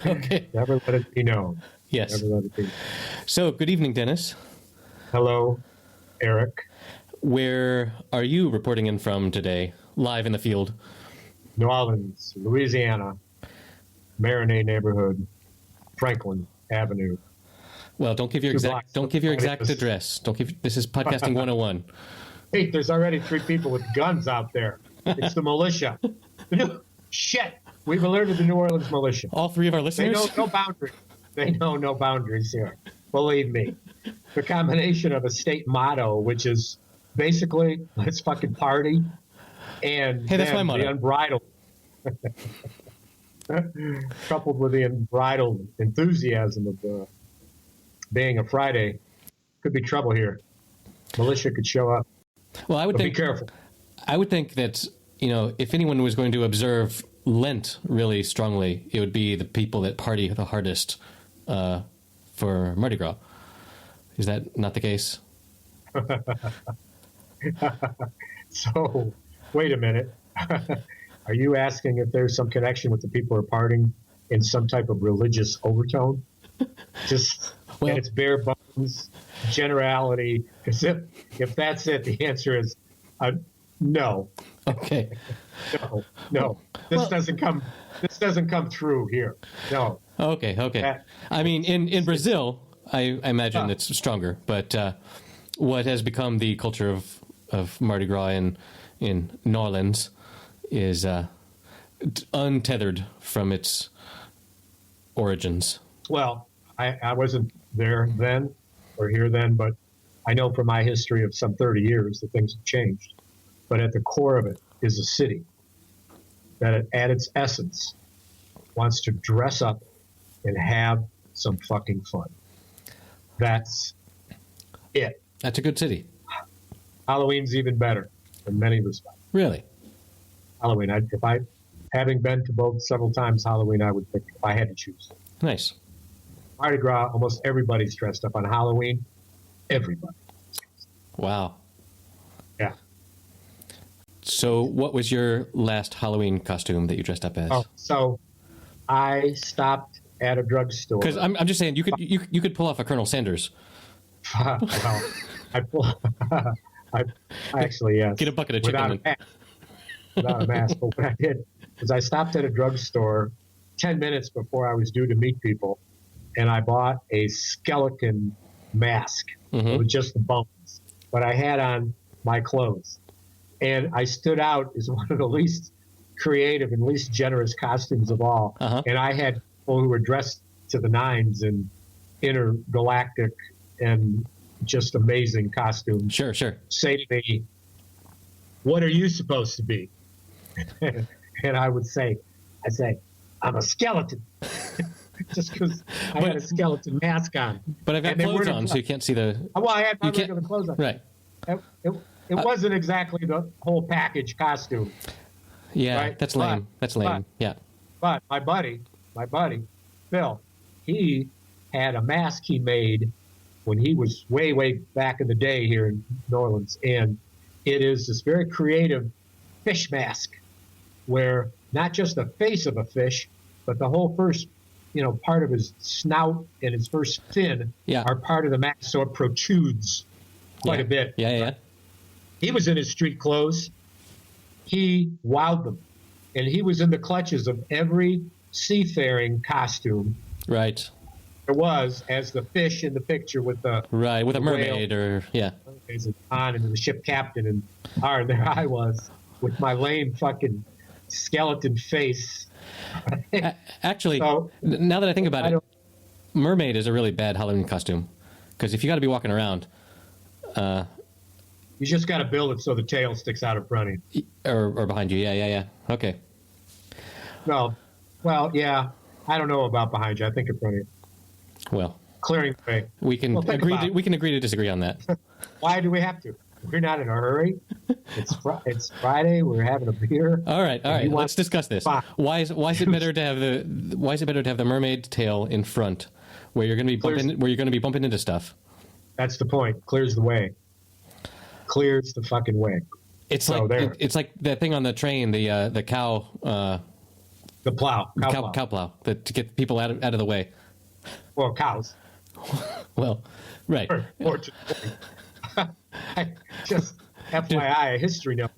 Okay. Never let it be known. Yes. Never let it be known. So, good evening, Dennis. Hello, Eric. Where are you reporting in from today, live in the field? New Orleans, Louisiana, Marinade neighborhood, Franklin Avenue. Well, don't give your exact address. This is podcasting 101. Hey, there's already 3 people with guns out there. It's the militia. Shit. We've alerted the New Orleans militia. All 3 of our listeners? They know no boundaries. They know no boundaries here. Believe me. The combination of a state motto, which is basically, let's fucking party, and hey, that's my motto. The unbridled, coupled with the unbridled enthusiasm of being a Friday, could be trouble here. Militia could show up. Well, I would think. Be careful. I would think that, if anyone was going to observe Lent really strongly, it would be the people that party the hardest for Mardi Gras. Is that not the case? So, wait a minute. Are you asking if there's some connection with the people who are partying in some type of religious overtone? Just, and it's bare bones, generality. Because if that's it, the answer is no. Okay. No. This doesn't come through here. No. Okay. I mean, in Brazil, I imagine it's stronger, but what has become the culture of Mardi Gras in New Orleans is untethered from its origins. Well, I wasn't there then or here then, but I know from my history of some 30 years that things have changed. But at the core of it is a city that at its essence wants to dress up and have some fucking fun. That's it. That's a good city. Halloween's even better in many respects. Really? Halloween. Having been to both several times Halloween, I would pick if I had to choose. Nice. Mardi Gras, almost everybody's dressed up on Halloween. Everybody. Wow. Yeah. So what was your last Halloween costume that you dressed up as? Oh, so I stopped at a drugstore. Because I'm just saying, you could pull off a Colonel Sanders. Well, I actually, yes. Get a bucket of chicken. Without a mask. But what I did was I stopped at a drugstore 10 minutes before I was due to meet people, and I bought a skeleton mask with just the bones. But I had on my clothes. And I stood out as one of the least creative and least generous costumes of all. And I had people who were dressed to the nines in intergalactic and just amazing costumes. Sure. Say to me, what are you supposed to be? And I say, I'm a skeleton. Just because I had a skeleton mask on. But I've got clothes on, so you can't see the... Well, I had my regular clothes on. Right. It wasn't exactly the whole package costume. Yeah, right? That's lame. Yeah. But my buddy, Phil, he had a mask he made when he was way, way back in the day here in New Orleans. And it is this very creative fish mask where not just the face of a fish, but the whole first, part of his snout and his first fin are part of the mask. So it protrudes quite a bit. Yeah. He was in his street clothes. He wowed them. And he was in the clutches of every seafaring costume. Right. There was, as the fish in the picture with the... Right, with the a mermaid whale, As on and the ship captain. And there I was with my lame fucking skeleton face. Actually, now that I think about it, mermaid is a really bad Halloween costume. Because if you got to be walking around... you just got to build it so the tail sticks out in front of you. Or behind you. Yeah. Okay. Well, yeah. I don't know about behind you. I think in front of you. Well. Clearing the way. We can agree to disagree on that. Why do we have to? We're not in a hurry. It's Friday. We're having a beer. All right. Let's discuss this. Why is it better to have the mermaid tail in front, where you're going to be bumping into stuff? That's the point. Clears the way. Clears the fucking way. It's like that thing on the train, the cow The plow. Cow plow to get people out of the way. Well, cows. Well, right. Or just FYI, a history note.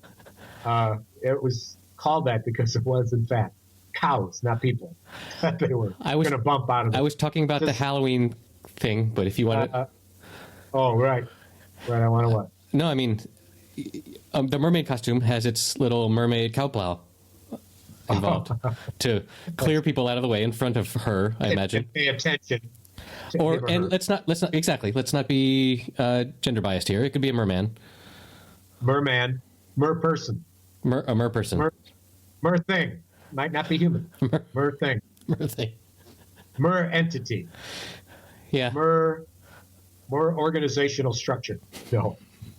It was called that because it was, in fact, cows, not people, that they were going to bump out of it. I was talking about the Halloween thing, but if you want to... oh, right. Right, I want to what? No, I mean, the mermaid costume has its little mermaid cow plow involved to clear people out of the way in front of her, I imagine. Pay attention. And let's not be gender biased here. It could be a merman. Merman. Mer-person. A mer-person. Mer-thing. Might not be human. Mer-thing. Mer-thing. Mer-entity. Yeah. Organizational structure. No.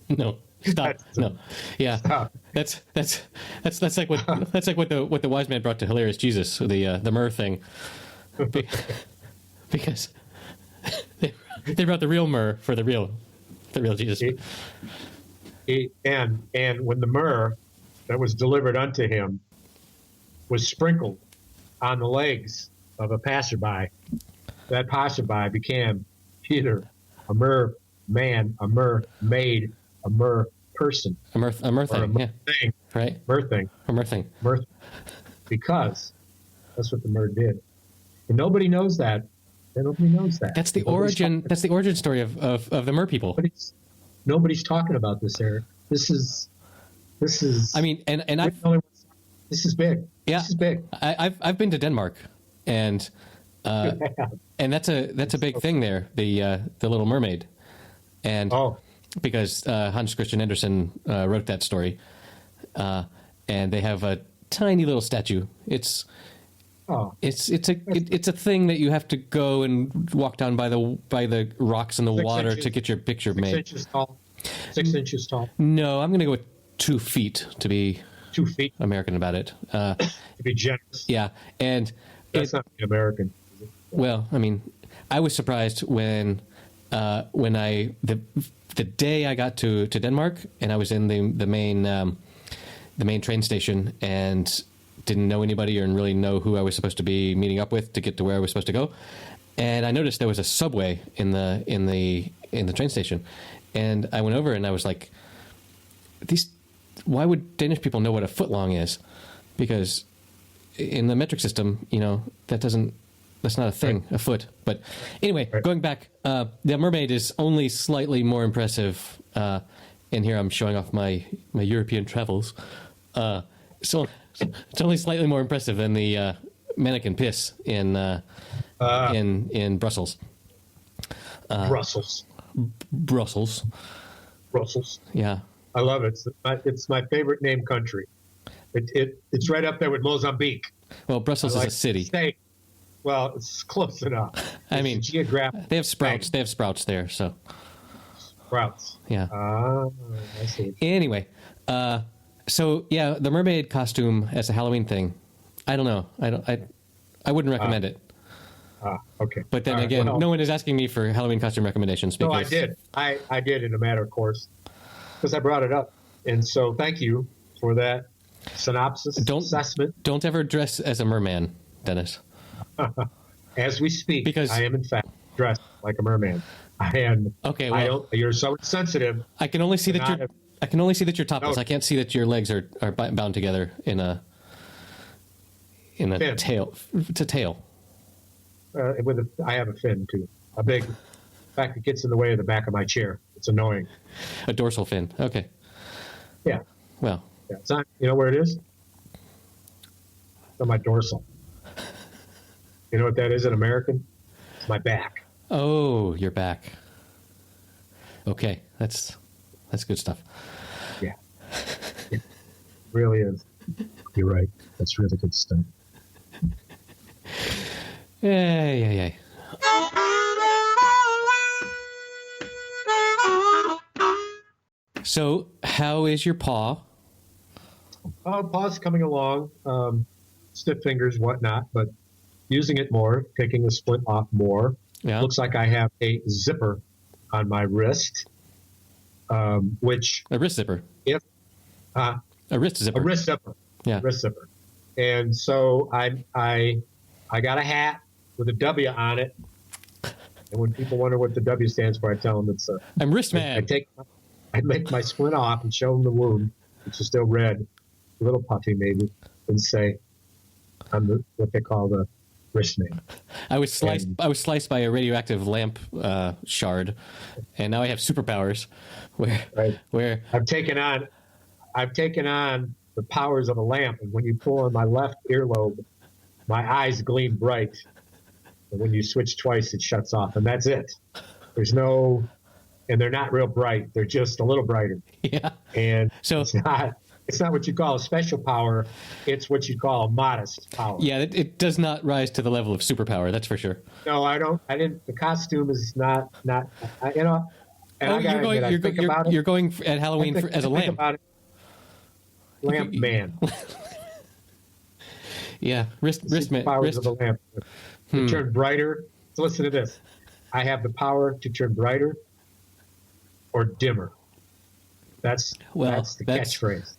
No. Stop. No. Yeah. Stop. That's like what what the wise man brought to hilarious Jesus, the myrrh thing. Because they brought the real myrrh for the real Jesus. And when the myrrh that was delivered unto him was sprinkled on the legs of a passerby, that passerby became either a myrrh man, a myrrh maid, a myrrh person, a myrrh thing, yeah, thing, right, myrrh thing, a myrrh thing, because that's what the myrrh did, and nobody knows that. Nobody knows that. That's the origin. That's the origin story of the mer people. Nobody's talking about this, Eric. This is. I mean, and this is big. Yeah, this is big. I've been to Denmark, and that's a big thing there. The Little Mermaid, and because Hans Christian Andersen wrote that story, and they have a tiny little statue. It's a thing that you have to go and walk down by the rocks in the water to get your picture made. 6 inches tall. 6 inches tall. No, I'm going to go with 2 feet to be 2 feet American about it. To be generous. Yeah, and that's not American. Well, I mean, I was surprised when the day I got to Denmark and I was in the main train station and didn't know anybody or really know who I was supposed to be meeting up with to get to where I was supposed to go. And I noticed there was a subway in the train station. And I went over and I was like, why would Danish people know what a foot long is? Because in the metric system, that's not a thing, right. A foot. But anyway, right. Going back, the mermaid is only slightly more impressive. And here I'm showing off my European travels. So it's only slightly more impressive than the mannequin piss in Brussels. Brussels. Yeah. I love it. It's my favorite named country. It's right up there with Mozambique. Well, Brussels is a city. Well, it's close enough. I mean, they have sprouts. They have sprouts there, so. Sprouts. Yeah. I see. Anyway, so yeah, the mermaid costume as a Halloween thing. I don't know. I wouldn't recommend it. Okay. But then again, no one is asking me for Halloween costume recommendations. Because... No, I did. I did in a matter of course, because I brought it up, and so thank you for that synopsis assessment. Don't ever dress as a merman, Dennis. As we speak, because I am in fact dressed like a merman. I am. Okay. Well, you're so sensitive. I can only see that you're topless. No. I can't see that your legs are bound together in a fin. Tail. It's a tail. I have a fin too. A big. In fact, it gets in the way of the back of my chair. It's annoying. A dorsal fin. Okay. Yeah. Well. Yeah, it's not. You know where it is? It's on my dorsal. You know what that is in American? It's my back. Oh, your back. Okay, that's good stuff. Yeah. It really is. You're right. That's really good stuff. Yeah. So, how is your paw? Paw's coming along. Stiff fingers, whatnot, but using it more, taking the splint off more. Yeah. Looks like I have a zipper on my wrist, which... A wrist zipper. A wrist zipper. A wrist zipper. Yeah. Wrist zipper. And so I got a hat with a W on it. And when people wonder what the W stands for, I tell them it's I'm wrist man. I make my splint off and show them the wound, which is still red, a little puffy maybe, and say, I'm what they call the wrist man. I was sliced by a radioactive lamp shard, and now I have superpowers. Where I've taken on the powers of a lamp, and when you pull on my left earlobe, my eyes gleam bright. And when you switch twice, it shuts off, and that's it. There's no, and they're not real bright. They're just a little brighter. Yeah. And so it's not what you call a special power. It's what you call a modest power. Yeah, it does not rise to the level of superpower. That's for sure. No, I don't. I didn't. The costume is not. You know. And you're going at Halloween as a lamp. Lamp man. Yeah, wrist man. Powers of the lamp to turn brighter. So listen to this. I have the power to turn brighter or dimmer. That's the catchphrase.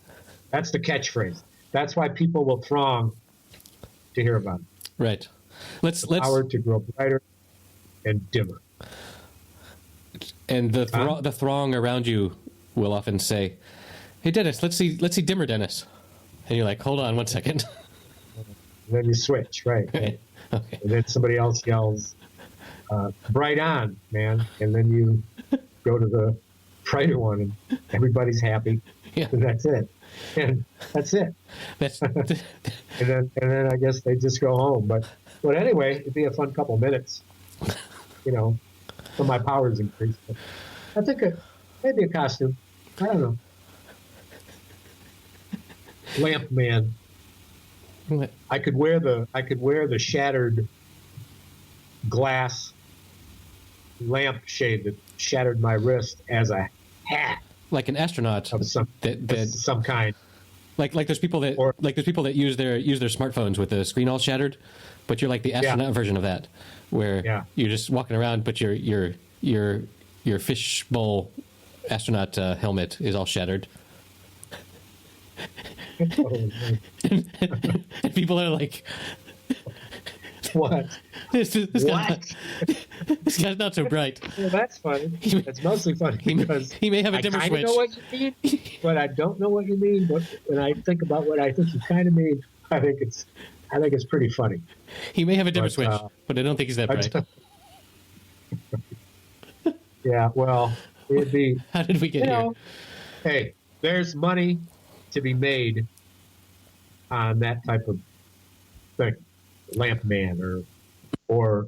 That's the catchphrase. That's why people will throng to hear about it. Right. Let's power to grow brighter and dimmer. And the throng around you will often say, "Hey Dennis, let's see dimmer Dennis." And you're like, "Hold on 1 second." And then you switch, right? Okay. And then somebody else yells, "Bright on, man!" And then you go to the brighter one, and everybody's happy. Yeah. And that's it. And that's it. and then I guess they just go home. But anyway, it'd be a fun couple minutes, so my powers increase. But I think maybe a costume. I don't know. Lamp man. I could wear the shattered glass lamp shade that shattered my wrist as a hat, like an astronaut of some kind. Like there's people that use their smartphones with the screen all shattered, but you're like the astronaut version of that, where you're just walking around, but your fishbowl astronaut helmet is all shattered. and people are like, "What? This guy's not so bright." Well, that's funny. That's mostly funny because he may have a dimmer switch. I know what you mean, but I don't know what you mean. But when I think about what I think you kind of mean, I think it's pretty funny. He may have a dimmer switch, but I don't think he's that bright. Yeah, well, it'd be. How did we get here? Hey, there's money to be made on that type of thing, lamp man or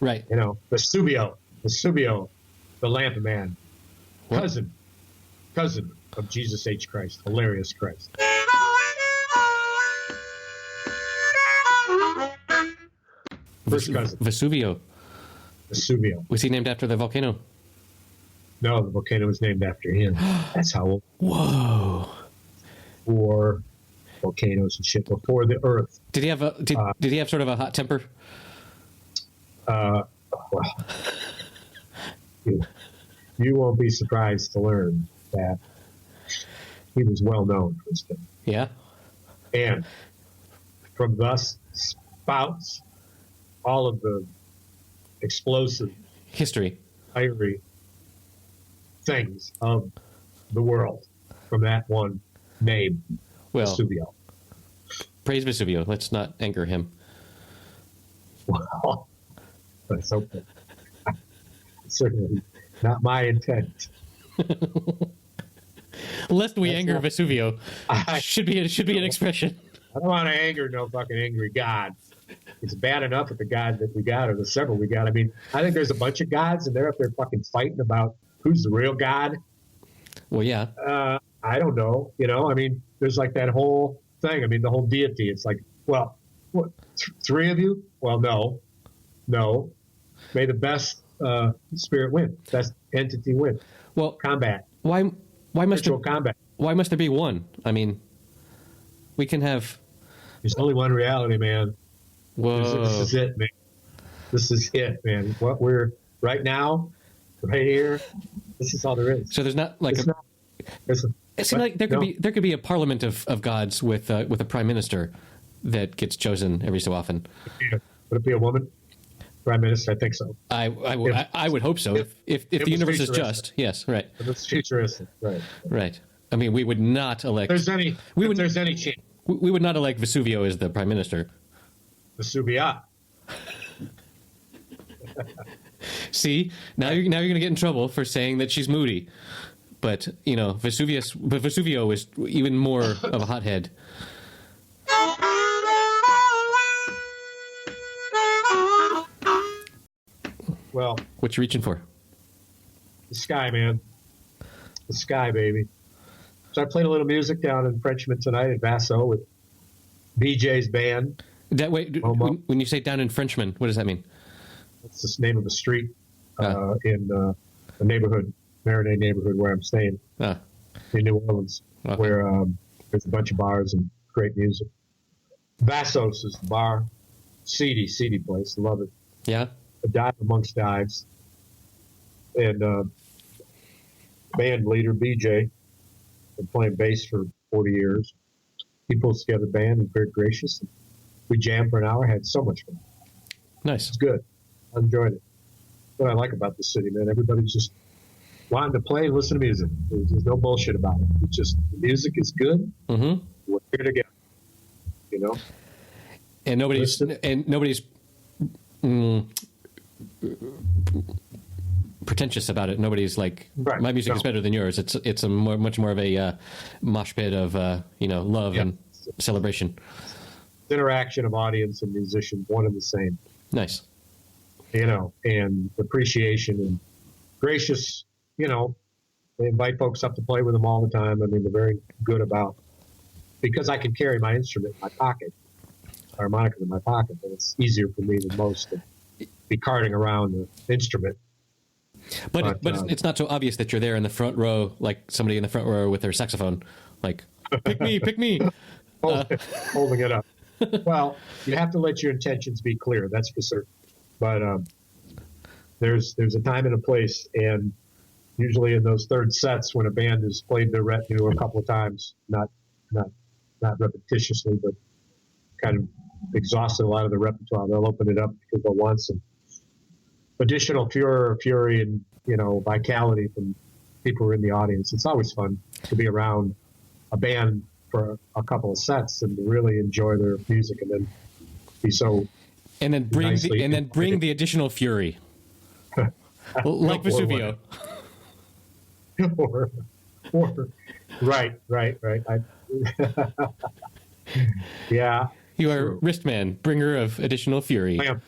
right. Vesuvio, the lamp man, cousin of Jesus H. Christ, hilarious Christ. First cousin. Vesuvio. Was he named after the volcano? No, the volcano was named after him. That's how old. Whoa. Before volcanoes and shit, before the Earth. Did he have sort of a hot temper? Well, you won't be surprised to learn that he was well known for his thing. Yeah. And from thus spouts all of the explosive history, fiery things of the world from that one name, Vesuvio. Praise Vesuvio. Let's not anger him. Well, let's hope that. Certainly not my intent. Lest we anger Vesuvio should be an expression. I don't want to anger no fucking angry God. It's bad enough with the God that we got or the several we got. I mean, I think there's a bunch of gods and they're up there fucking fighting about who's the real God. Well, yeah. I don't know. I mean, there's like that whole thing. I mean, the whole deity. It's like, well, what, three of you? Well, no. May the best spirit win. Best entity win. Well, combat. Why must combat? Why must there be one? I mean, we can have. There's only one reality, man. Whoa. This is it, man. This is it, man. What we're right now, right here. This is all there is. So there's not like It seems like there could be a parliament of gods with a prime minister that gets chosen every so often. Would it be a woman prime minister? I think so. I would hope so. If the universe is just, yes, right. If it's futuristic, right? Right. I mean, we would not elect. There's any change. We would not elect Vesuvio as the prime minister. Vesuvio. See, now you're going to get in trouble for saying that she's moody. But Vesuvio is even more of a hothead. Well, what you reaching for? The sky, man. The sky, baby. So I played a little music down in Frenchman tonight at Vaso with BJ's band. When you say down in Frenchman, what does that mean? That's the name of the street in the neighborhood, Marinade neighborhood where I'm staying in New Orleans, where there's a bunch of bars and great music. Vasos is the bar. Seedy place. Love it. Yeah. A dive amongst dives. And band leader, BJ, been playing bass for 40 years. He pulls together a band. He's very gracious. We jammed for an hour. Had so much fun. Nice. It's good. I enjoyed it. What I like about the city, man, everybody's just wanting to play and listen to music. There's no bullshit about it. It's just the music is good. Mm-hmm. We're here together, you know. And nobody's pretentious about it. Nobody's like, right. My music is better than yours. It's much more of a mosh pit of love and celebration. Interaction of audience and musicians, one and the same. Nice. And appreciation and gracious, they invite folks up to play with them all the time. I mean, they're very good about, because I can carry my instrument in my pocket, harmonica in my pocket, and it's easier for me than most to be carting around the instrument. But it's not so obvious that you're there in the front row, like somebody in the front row with their saxophone, like, pick me. Holding it up. Well, you have to let your intentions be clear, that's for certain. But there's a time and a place, and usually in those third sets when a band has played their retinue a couple of times, not repetitiously, but kind of exhausted a lot of the repertoire, they'll open it up because they'll want some additional fury and vitality from people who are in the audience. It's always fun to be around a band for a couple of sets and to really enjoy their music and then be so and then bring the additional fury like Vesuvio. or right. Yeah. You are wristman, bringer of additional fury. I am.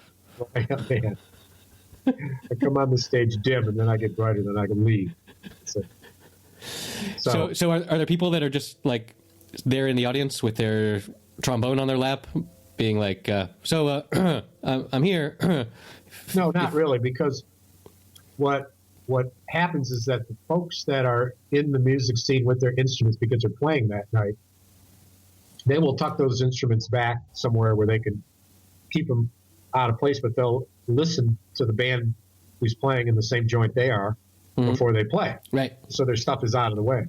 I come on the stage dim, and then I get brighter, then I can leave. So are there people that are just like there in the audience with their trombone on their lap, being like, I'm here? No, not really, because what happens is that the folks that are in the music scene with their instruments, because they're playing that night, they will tuck those instruments back somewhere where they can keep them out of place, but they'll listen to the band who's playing in the same joint they are before they play. Right. So their stuff is out of the way.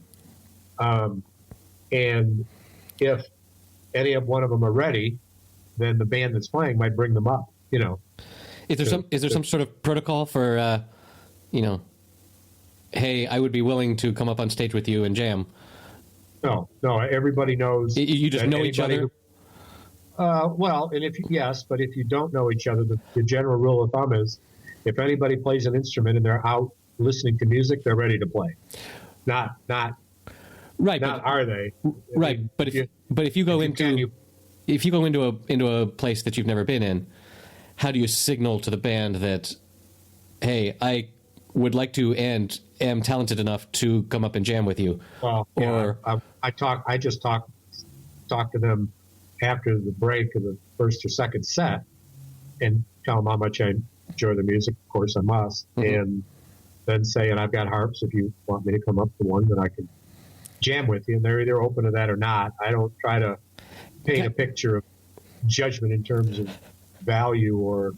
And if any of one of them are ready, then the band that's playing might bring them up, Is there some sort of protocol for, hey, I would be willing to come up on stage with you and jam? No, everybody knows. You just know each other? Well, and but if you don't know each other, the general rule of thumb is if anybody plays an instrument and they're out listening to music, they're ready to play. Not right. Not are they? Right. But if you go into a place that you've never been in, how do you signal to the band that, hey, I would like to and am talented enough to come up and jam with you? Well, I just talk to them after the break of the first or second set and tell them how much I enjoy the music. Of course, I must. Mm-hmm. And then say, and I've got harps. If you want me to come up to one, then I can jam with you. And they're either open to that or not. I don't try to paint a picture of judgment in terms of value or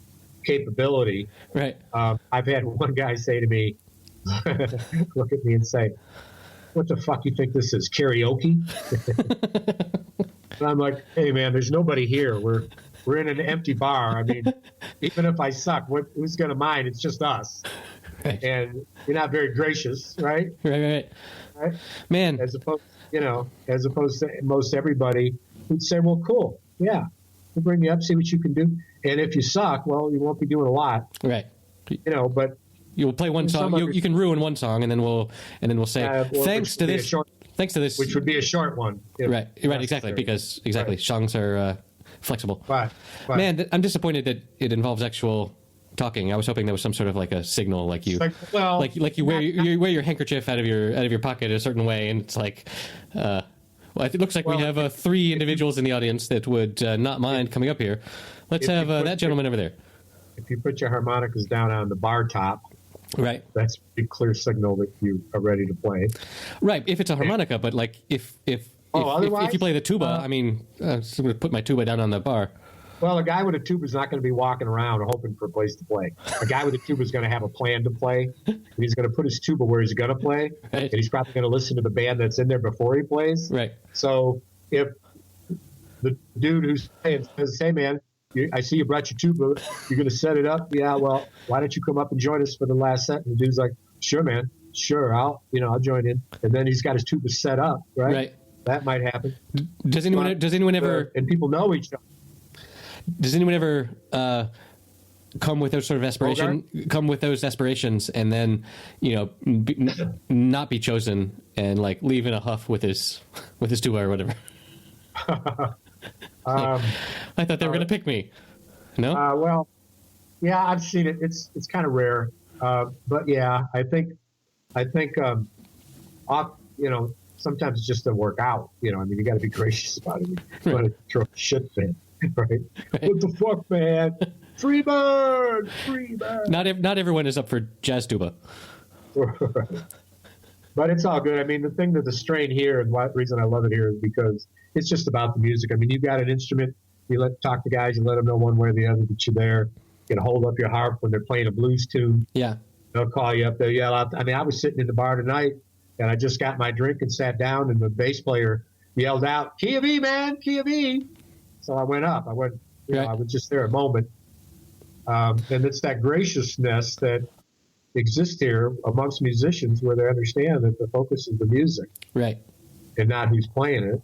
capability. Right. I've had one guy say to me, look at me and say, what the fuck you think this is, karaoke? And I'm like, hey man, there's nobody here. We're in an empty bar. I mean, even if I suck, who's going to mind? It's just us. Right. And you're not very gracious, right? Right. Man. As opposed to most everybody who'd say, well, cool. Yeah. We'll bring you up, see what you can do. And if you suck, well, you won't be doing a lot. Right. But you'll play one song. You can ruin one song, and then we'll say thanks to this. Thanks to this, which would be a short one. Right. Exactly. Because songs are flexible. But man, I'm disappointed that it involves actual talking. I was hoping there was some sort of like a signal, like you wear your handkerchief out of your pocket a certain way, and it's like. Well, it looks like we have 3 individuals in the audience that would not mind coming up here. Let's have that gentleman over there. If you put your harmonicas down on the bar top, right, that's a pretty clear signal that you are ready to play. Right, if it's a harmonica, but like if you play the tuba, I'm going to put my tuba down on the bar. Well, a guy with a tuba is not going to be walking around hoping for a place to play. A guy with a tuba is going to have a plan to play. And he's going to put his tuba where he's going to play. Right. And he's probably going to listen to the band that's in there before he plays. Right. So if the dude who's playing says, hey, man, I see you brought your tuba. You're going to set it up? Yeah, well, why don't you come up and join us for the last set? And the dude's like, sure, man. Sure, I'll join in. And then he's got his tuba set up, right? Right. That might happen. Does anyone ever... And people know each other. Does anyone ever come with those sort of aspirations, and then not be chosen and like leave in a huff with his tuba or whatever? I thought they were going to pick me. No. Well, yeah, I've seen it. It's kind of rare, but yeah, I think sometimes it just doesn't work out. You got to be gracious about it. You want to throw a shit fit. Right. What the fuck, man? Free bird! Not everyone is up for jazz tuba. But it's all good. The thing that the strain here, and the reason I love it here is because it's just about the music. You got an instrument, you talk to guys, you let them know one way or the other that you're there. You can hold up your harp when they're playing a blues tune. Yeah. They'll call you up, they'll yell out. I was sitting in the bar tonight, and I just got my drink and sat down, and the bass player yelled out, "Key of E, man, key of E." So I went up. I was just there a moment. And it's that graciousness that exists here amongst musicians where they understand that the focus is the music. Right. And not who's playing it.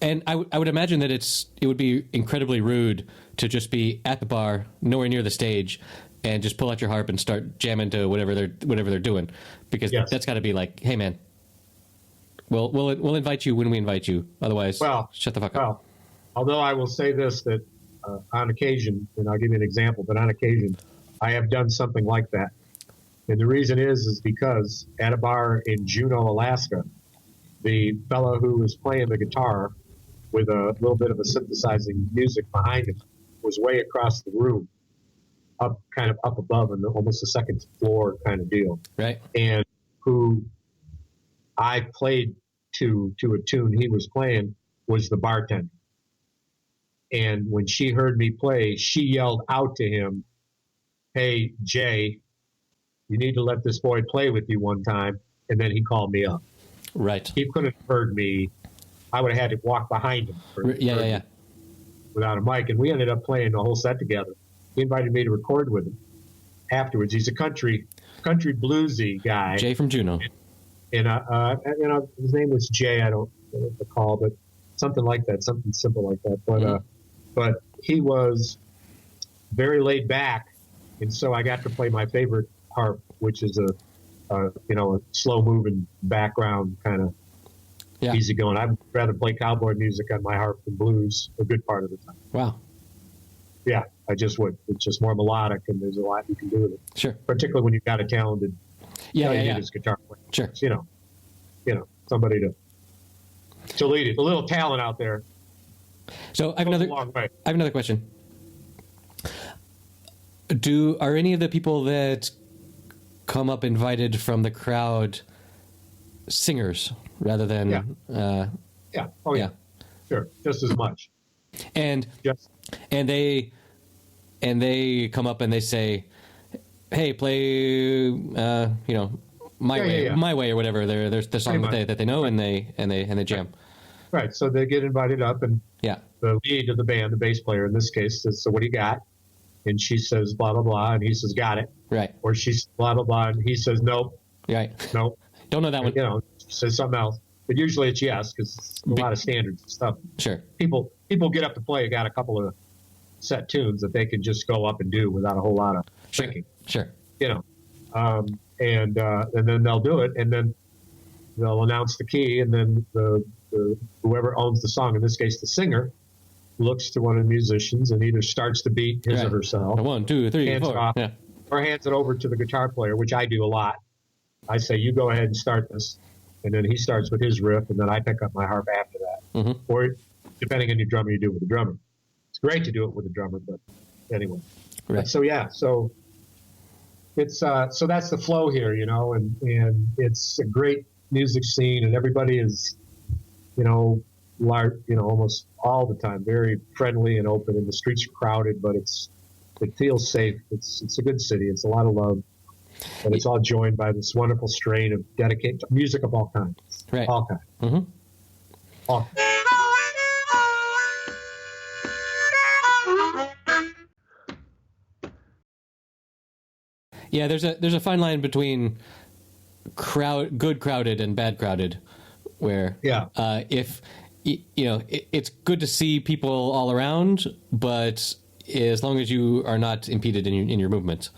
And I would imagine that it would be incredibly rude to just be at the bar, nowhere near the stage, and just pull out your harp and start jamming to whatever they're doing. Because that's got to be like, hey, man, we'll invite you when we invite you. Otherwise, shut the fuck up. Although I will say this, that on occasion, and I'll give you an example, but on occasion, I have done something like that. And the reason is because at a bar in Juneau, Alaska, the fellow who was playing the guitar with a little bit of a synthesizing music behind him was way across the room, up above in almost a second floor kind of deal. Right. And who I played to a tune he was playing was the bartender. And when she heard me play, she yelled out to him, "Hey, Jay, you need to let this boy play with you one time." And then he called me up. Right. He couldn't have heard me. I would have had to walk behind him. Without a mic. And we ended up playing the whole set together. He invited me to record with him afterwards. He's a country bluesy guy. Jay from Juneau. And his name was Jay. I don't recall, but something like that, something simple like that. But but he was very laid back, and so I got to play my favorite harp, which is a slow moving background kind of easy going. I'd rather play cowboy music on my harp than blues a good part of the time. Wow. Yeah, I just would. It's just more melodic, and there's a lot you can do with it. Sure. Particularly when you've got a talented guitar player. Sure. Somebody to lead it. A little talent out there. So I have another question. Are any of the people that come up invited from the crowd singers rather than? Sure, just as much. And they come up and they say, "Hey, play my way or whatever. There's the song that they know, and they jam. Right. So they get invited up, and Yeah. the lead of the band, the bass player in this case, says, "So what do you got?" And she says, "Blah blah blah," and he says, "Got it." Right. Or she's blah blah blah, and he says, "Nope." Right. Nope. Don't know that one. You know, she says something else, but usually it's yes because it's a lot of standards and stuff. Sure. People get up to play. Got a couple of set tunes that they can just go up and do without a whole lot of thinking. Sure. You know, and then they'll do it, and then they'll announce the key, and then the whoever owns the song, in this case the singer, looks to one of the musicians and either starts to beat his or herself. 1, 2, 3, hands 4. it off, Yeah. or hands it over to the guitar player, which I do a lot. I say, "You go ahead and start this," and then he starts with his riff, and then I pick up my harp after that. Mm-hmm. Or depending on your drummer, you do it with the drummer. It's great to do it with the drummer, but anyway. Right. So it's so that's the flow here, you know, and it's a great music scene, and everybody is, you know, almost all the time very friendly and open, and the streets are crowded, but it feels safe. It's a good city. It's a lot of love, and it's all joined by this wonderful strain of dedicated music of all kinds. Right. All kinds. Mm-hmm. All kinds. Yeah, there's a fine line between good crowded and bad crowded, where if you know it's good to see people all around, but as long as you are not impeded in your movement,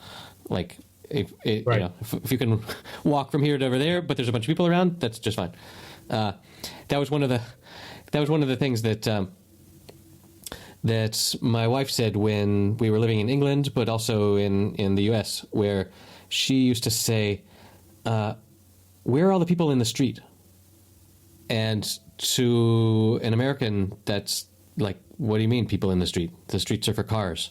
like if you know, if you can walk from here to over there, but there's a bunch of people around, that's just fine. That was one of the things that my wife said when we were living in England, but also in the U.S., where she used to say, "Where are all the people in the street?" And to an American, that's like, "What do you mean, people in the street? The streets are for cars.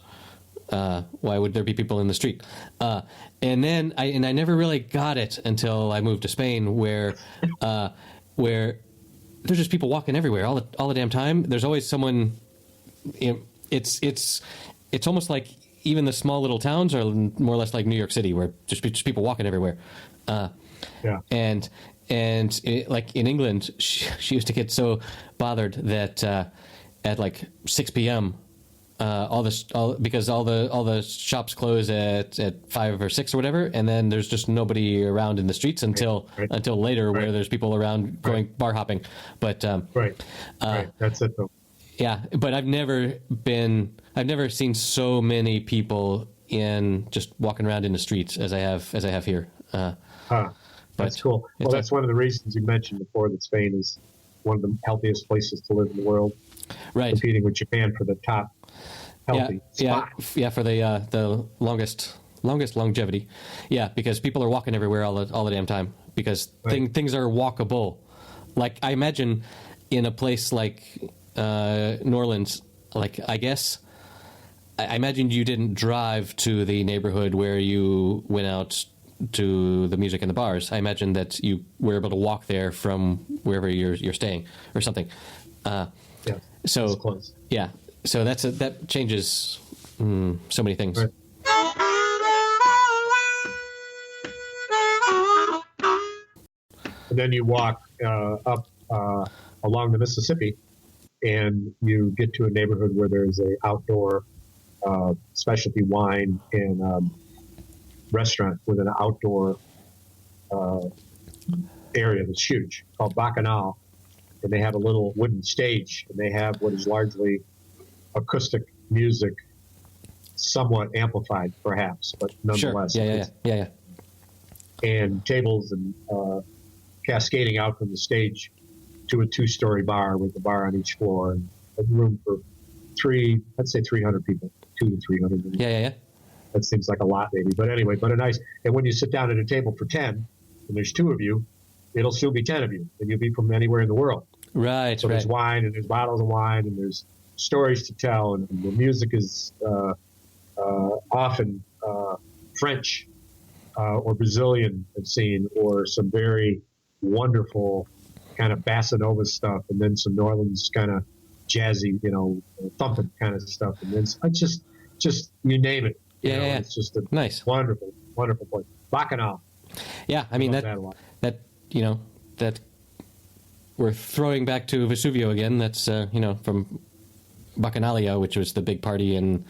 Why would there be people in the street?" And then I never really got it until I moved to Spain, where there's just people walking everywhere all the damn time. There's always someone. It's almost like even the small little towns are more or less like New York City, where just people walking everywhere. And like in England, she used to get so bothered that at like 6 p.m. Because all the shops close at 5 or 6 or whatever, and then there's just nobody around in the streets until later, where there's people around going bar hopping. But that's it though. Yeah, but I've never seen so many people just walking around in the streets as I have here. That's cool. Well, that's one of the reasons you mentioned before that Spain is one of the healthiest places to live in the world. Right. Competing with Japan for the top healthy spot. Yeah, for the longest longevity. Yeah, because people are walking everywhere all the damn time, because things are walkable. Like, I imagine in a place like New Orleans, like, I imagine you didn't drive to the neighborhood where you went out to the music and the bars. I imagine that you were able to walk there from wherever you're staying or something. So close. Yeah, so that changes so many things. Right. And then you walk up along the Mississippi, and you get to a neighborhood where there's a outdoor specialty wine and restaurant with an outdoor area that's huge called Bacchanal, and they have a little wooden stage, and they have what is largely acoustic music, somewhat amplified perhaps, but nonetheless. Sure. Yeah. And tables and cascading out from the stage to a 2-story bar with a bar on each floor, and a room for 300 people, 200 to 300. Yeah. That seems like a lot, maybe, but anyway, but a nice. And when you sit down at a table for 10, and there's 2 of you, it'll soon be 10 of you, and you'll be from anywhere in the world. Right. So there's wine, and there's bottles of wine, and there's stories to tell, and the music is often French or Brazilian scene, or some very wonderful kind of bossa nova stuff, and then some New Orleans kind of jazzy, thumping kind of stuff, and then it's just you name it. Yeah. It's just a nice, wonderful place. Bacchanal. Yeah, I mean love that that a lot. that you know that we're throwing back to Vesuvio again. That's from Bacchanal, which was the big party in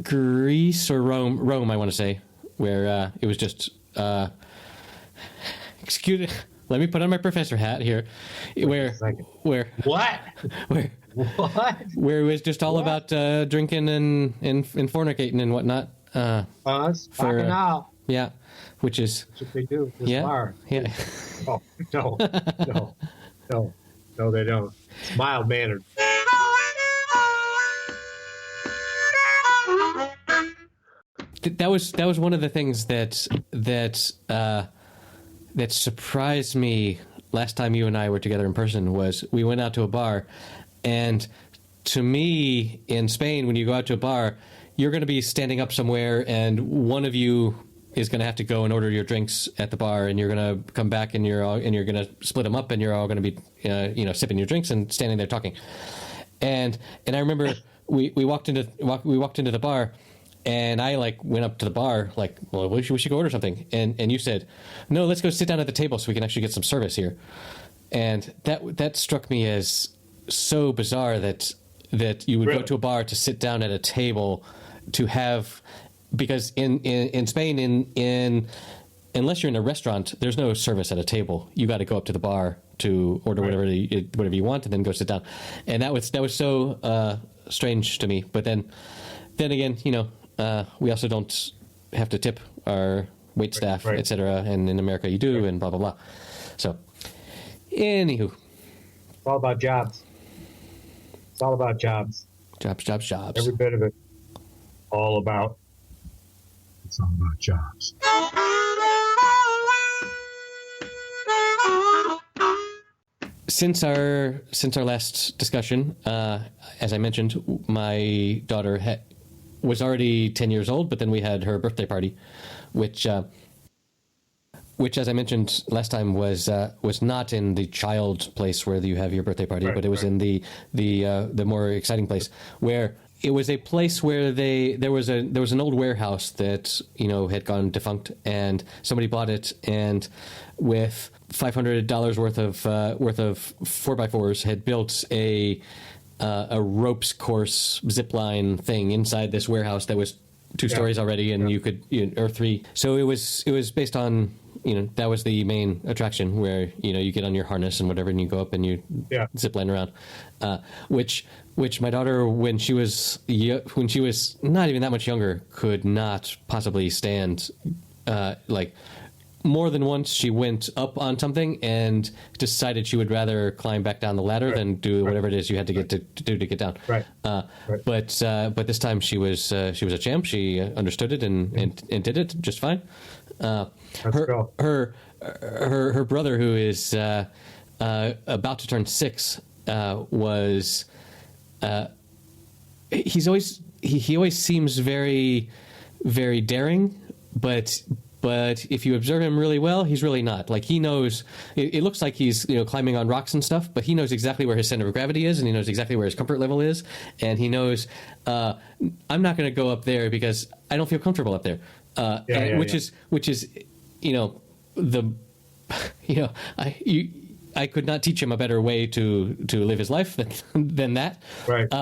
Greece or Rome, I want to say, where it was just excuse. Let me put on my professor hat here, where What? where What? it was just all about drinking and fornicating and whatnot. Us? For, Bacchanal. Yeah, which is That's what they do at this yeah, bar. yeah. Oh, no, no, no, no, they don't. It's mild mannered. That was one of the things that surprised me last time you and I were together in person. Was we went out to a bar, and to me in Spain, when you go out to a bar, you're going to be standing up somewhere, and one of you is going to have to go and order your drinks at the bar, and you're going to come back, and you're going to split them up, and you're all going to be sipping your drinks and standing there talking. And I remember we walked into the bar. And I went up to the bar well, we should go order something. And you said, no, let's go sit down at the table so we can actually get some service here. And that struck me as so bizarre that you would Really? go to a bar to sit down at a table to have, because in Spain, unless you're in a restaurant, there's no service at a table. You got to go up to the bar to order whatever you want and then go sit down. And that was so strange to me. But then again, we also don't have to tip our wait staff, Right. etc. And in America you do, and blah, blah, blah. So, anywho. It's all about jobs. It's all about jobs. Jobs. Every bit of it. It's all about jobs. Since our last discussion, as I mentioned, my daughter was already 10 years old, but then we had her birthday party, which as I mentioned last time, was not in the child place where you have your birthday party, but it was in the more exciting place, where it was a place where there was an old warehouse that had gone defunct, and somebody bought it, and with $500 worth of 4x4s had built a ropes course zip line thing inside this warehouse that was two stories already, and you could or three. So it was based on that was the main attraction, where you get on your harness and whatever, and you go up and you zip line around, which my daughter, when she was not even that much younger, could not possibly stand. More than once, she went up on something and decided she would rather climb back down the ladder than do whatever it is you had to get to do to get down. Right. But this time she was a champ. She understood it and did it just fine. Her brother, who is about to turn 6, was he always seems very, very daring, but if you observe him really well, he's really not. He knows, it looks like he's climbing on rocks and stuff, but he knows exactly where his center of gravity is, and he knows exactly where his comfort level is, and he knows I'm not going to go up there because I don't feel comfortable up there. Which is I could not teach him a better way to live his life than that. Right.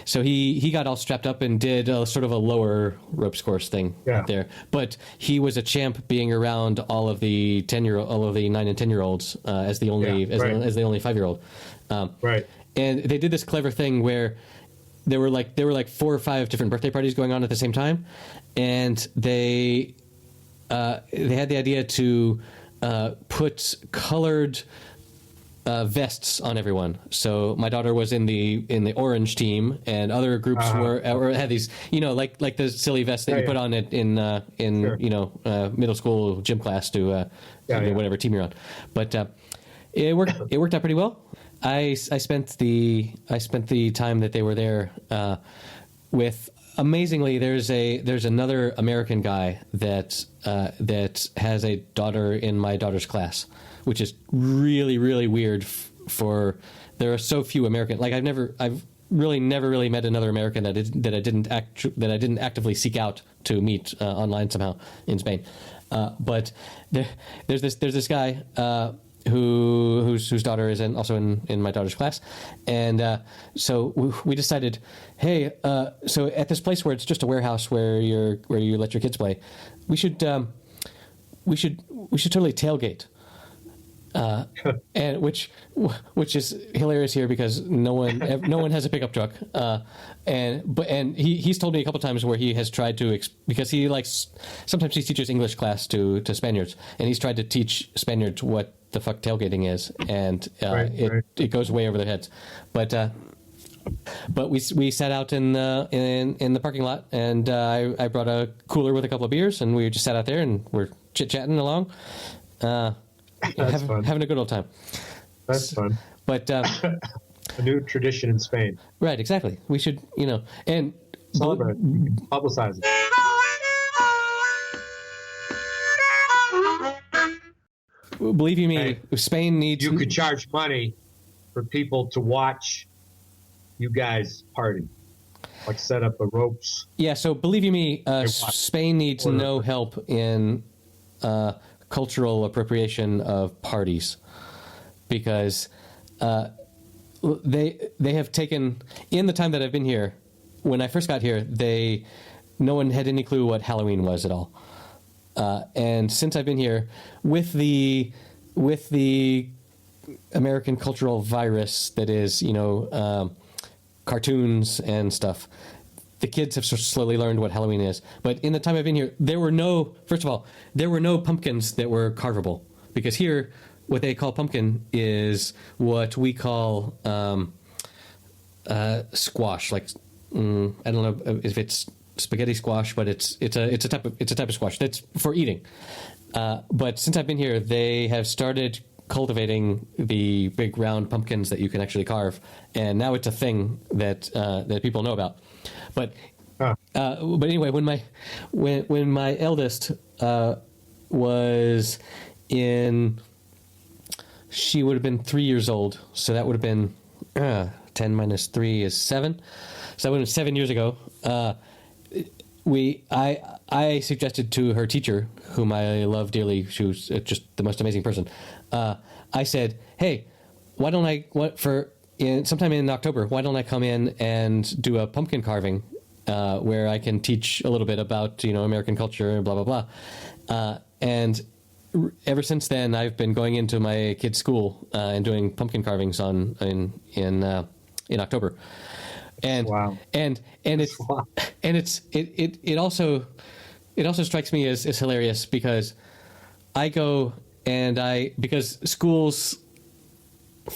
So he got all strapped up and did sort of a lower ropes course thing up there. But he was a champ being around all of the 9 and 10-year-olds as the only 5-year-old. Right. And they did this clever thing where there were 4 or 5 different birthday parties going on at the same time, and they had the idea to put colored vests on everyone. So my daughter was in the orange team, and other groups had these, like the silly vest that you put on it in middle school gym class to whatever team you're on. But it worked out pretty well. I spent the time that they were there with. Amazingly, there's another American guy that has a daughter in my daughter's class, which is really, really weird. For there are so few American. I've really never met another American that I didn't actively seek out to meet online somehow in Spain. But there's this guy whose daughter is also in my daughter's class, and so we decided, hey, so at this place where it's just a warehouse where you let your kids play, we should totally tailgate. And which is hilarious here because no one has a pickup truck, and he's told me a couple times where he has tried to because he likes, sometimes he teaches English class to Spaniards, and he's tried to teach Spaniards what the fuck tailgating is, and it goes way over their heads, but we sat out in the parking lot, and I brought a cooler with a couple of beers, and we just sat out there and we're chit chatting along. Having a good old time. That's fun. But a new tradition in Spain. Right, exactly. We should, and celebrate, publicize it. Believe you me, Spain needs. You could charge money for people to watch you guys party, like set up the ropes. Yeah. So believe you me, Spain needs no help in cultural appropriation of parties, because they have taken, in the time that I've been here, when I first got here, no one had any clue what Halloween was at all, and since I've been here, with the American cultural virus that is cartoons and stuff, the kids have slowly learned what Halloween is. But in the time I've been here, first of all, there were no pumpkins that were carvable. Because here, what they call pumpkin is what we call squash. Like, I don't know if it's spaghetti squash, but it's a type of squash that's for eating. But since I've been here, they have started cultivating the big round pumpkins that you can actually carve, and now it's a thing that people know about. But anyway, when my eldest was she would have been 3 years old, so that would have been 10 minus 3 is 7. So that would have been 7 years ago. I suggested to her teacher, whom I love dearly, she was just the most amazing person. I said, hey, why don't sometime in October, why don't I come in and do a pumpkin carving where I can teach a little bit about American culture and blah blah blah. And ever since then, I've been going into my kids' school and doing pumpkin carvings in October. And wow. and it's wow. and it also strikes me as hilarious because I go because schools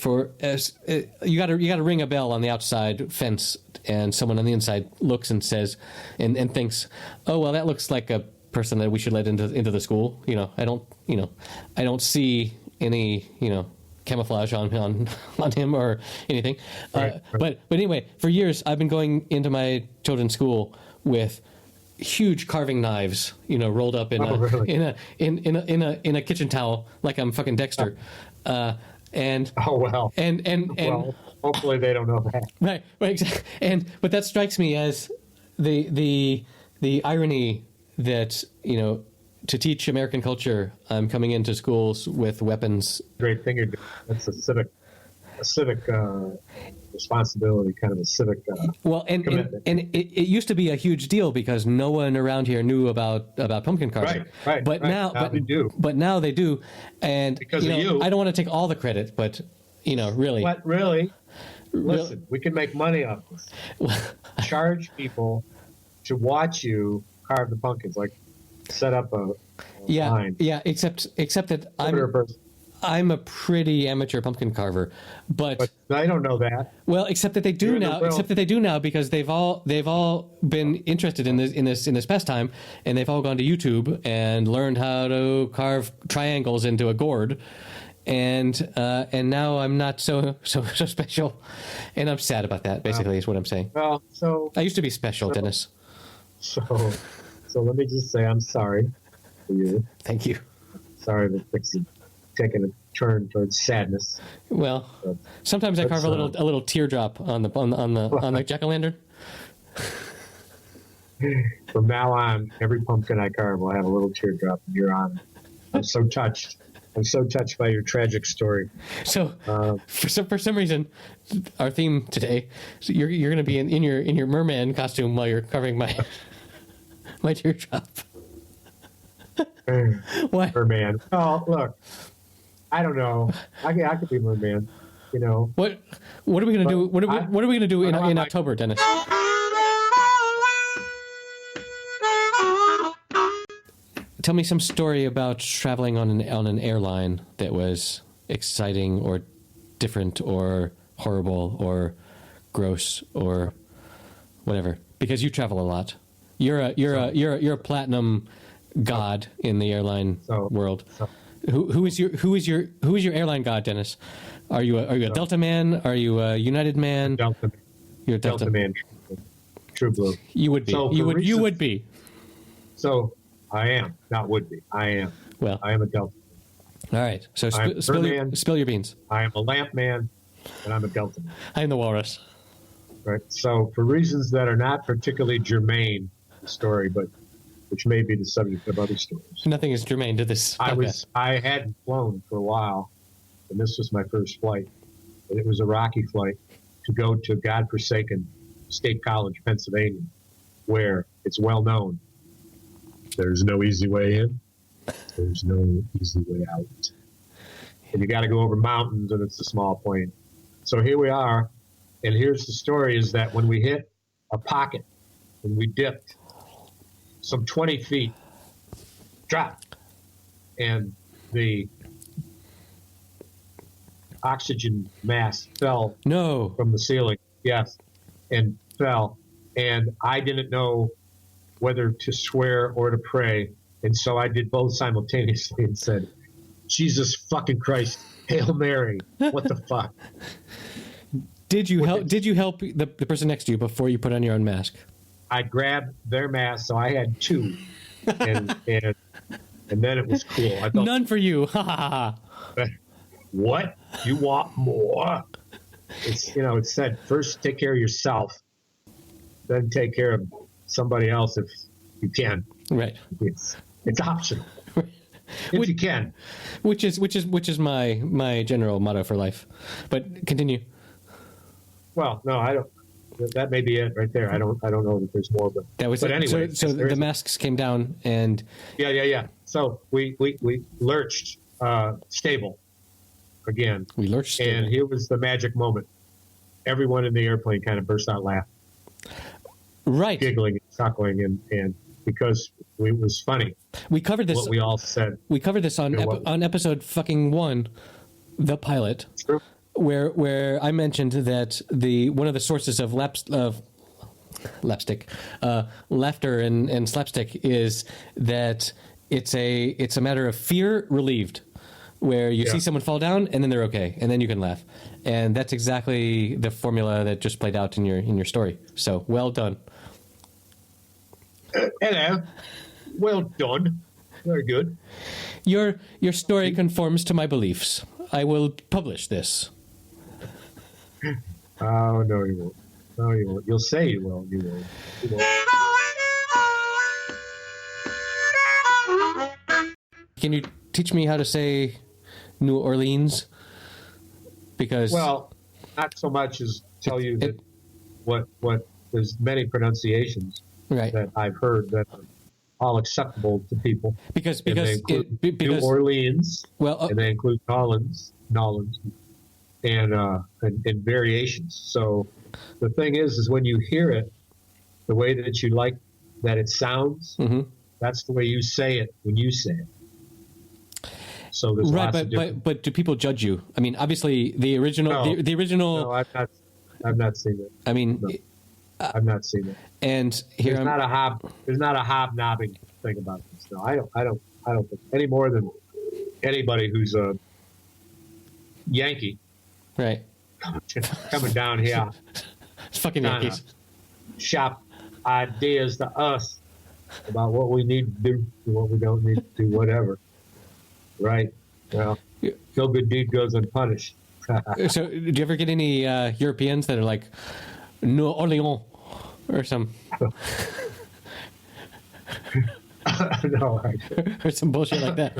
you got to ring a bell on the outside fence, and someone on the inside looks and says and thinks, oh well, that looks like a person that we should let into the school. I don't see any camouflage on him or anything. Right. But anyway, for years I've been going into my children's school with huge carving knives, rolled up in a kitchen towel like I'm fucking Dexter. And oh well. And well, hopefully they don't know that. Right, exactly. But that strikes me as the irony that to teach American culture, I'm coming into schools with weapons. Great thing you're doing. That's a civic responsibility, kind of a civic commitment. And it used to be a huge deal because no one around here knew about pumpkin carving. Right. But now they do. But now they do, and because of you. I don't want to take all the credit, but really. What really? Listen, we can make money off this. Charge people to watch you carve the pumpkins, like set up a line. Yeah. Except that I'm a pretty amateur pumpkin carver, but I don't know that. Well, except that they do now. Except that they do now because they've all been interested in this pastime, and they've all gone to YouTube and learned how to carve triangles into a gourd, and now I'm not so special, and I'm sad about that. Basically, is what I'm saying. Well, so I used to be special, Dennis. So let me just say I'm sorry for you. Thank you. Sorry that things have taken a turn towards sadness. Well, sometimes I carve a little teardrop on the jack-o'-lantern. From now on, every pumpkin I carve will have a little teardrop in your honor. I'm so touched. I'm so touched by your tragic story. So, for some reason, our theme today, so you're going to be in your merman costume while you're carving my my teardrop. Why? Merman. Oh, look. I don't know. I could be merman. You know. What are we going to do? What are we going to do in October, Dennis? Tell me some story about traveling on an airline that was exciting or different or horrible or gross or whatever. Because you travel a lot. You're a platinum god in the airline world. Who is your airline god, Dennis? Are you a Delta man? Are you a United man? Delta. You're a Delta man. True blue. You would be. So you would be. So I am, not would be. I am. Well, I am a Delta. All right. So spill your beans. I am a lamp man, and I'm a Delta man. I am the walrus. Right. So for reasons that are not particularly germane to the story, but which may be the subject of other stories. Nothing is germane to this. I hadn't flown for a while, and this was my first flight. And it was a rocky flight to go to godforsaken State College, Pennsylvania, where it's well known. There's no easy way in. There's no easy way out. And you got to go over mountains, and it's a small plane. So here we are, and here's the story, is that when we hit a pocket, when we dipped some 20 feet, dropped, and the oxygen mask fell from the ceiling. Yes, and fell. And I didn't know whether to swear or to pray. And so I did both simultaneously and said, Jesus fucking Christ, Hail Mary. What the fuck? Did you help the person next to you before you put on your own mask? I grabbed their mask, so I had two. And then it was cool. I thought, none for you. Ha ha ha. What? You want more? It's said, first take care of yourself, then take care of somebody else if you can. Right. It's optional. If you can. Which is my general motto for life. But continue. Well, no, I don't. That may be it right there. I don't know that there's more, but that was but it. Anyway. So the masks came down and yeah. So we lurched stable again. We lurched stable. And here was the magic moment. Everyone in the airplane kind of burst out laughing. Right. Giggling and chuckling and because it was funny. We covered this. What we all said. We covered this on episode fucking 1, the pilot. True. Where I mentioned that one of the sources of laughter and slapstick is that it's a matter of fear relieved, where you see someone fall down and then they're okay and then you can laugh, and that's exactly the formula that just played out in your story. So well done. Hello, well done, very good. Your story conforms to my beliefs. I will publish this. Oh, no, you won't. No, you won't. You'll say you will. You won't. You won't. Can you teach me how to say New Orleans? Because not so much as tell you that what there's many pronunciations that I've heard that are all acceptable to people. Because New Orleans, and they include Nolans. And variations. So the thing is when you hear it, the way that you like that it sounds, that's the way you say it when you say it. So there's lots of different... but do people judge you? I mean, obviously the original. No, I've not seen it. I mean, no, I've not seen it. And here there's not a hobnobbing thing about this. No, I don't think any more than anybody who's a Yankee. Right. Coming down here. It's fucking Yankees. Shop ideas to us about what we need to do and what we don't need to do, whatever. Right? Well, no good deed goes unpunished. So, do you ever get any Europeans that are like, New Orleans or some? No, or some bullshit like that.